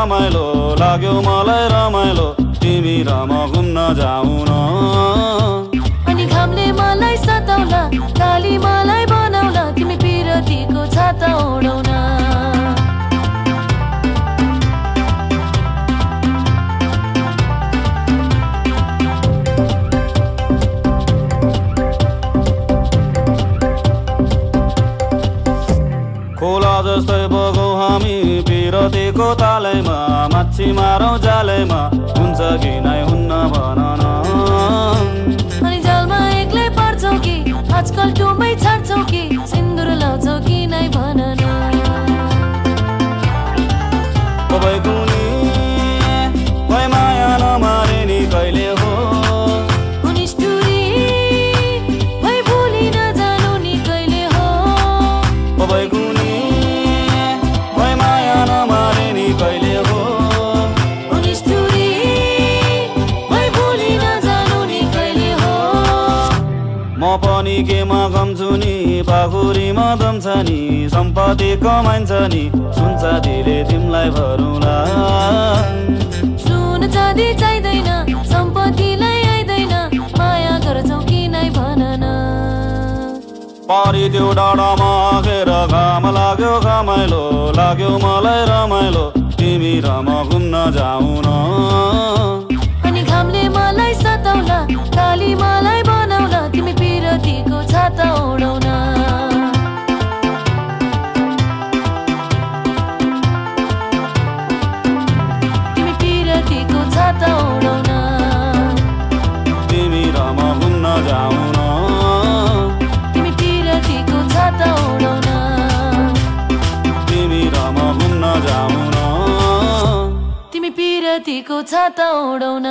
रमाइलो लाग्यो मलाई रमाइलो तिमी र म घुम्न जाऊ न अनि घामले मलाई सताउला काली मलाई बनाउला तिमी पिरतीको छाता ओढाउन खोला जस्तै बगौ हामी पिरतीको तालैमा माछी मारौँ जालैमा हुन्छ कि नै हुन्न भन न अनि जालमा एक्लै पर्छौ कि आजकल टुमै छाड्छौ कि सिन्दुर लाउँछौ कि नै भन न भई कुनी भई माया नमारे नि कहिले हो म पनि केमा गम्छु नि पाखुरीमा दम्छ नि सम्पत्ति कमाइन्छ नि सुन चाँदीले तिमीलाई भरौँला सुन चाँदी चाहिँदैन सम्पत्तिलाई आइदैन माया गर्छौ कि नै भन न परिदेऊ डाँडामा आगेर घाम लाग्यो घमाइलो लाग्यो मलाई रमाइलो तिमी र म घुम्न जाऊ न अनि घामले मलाई सताउला काली मलाई बनाउला तिमी पिरतीको छाता ओढाउन तिमी पिरतीको छाता ओढाउन तिमी र म घुम्न जाऊ न तिमी पिरतीको छाता ओढाउन तिमी र म घुम्न जाऊ न तिमी पिरतीको छाता ओढाउन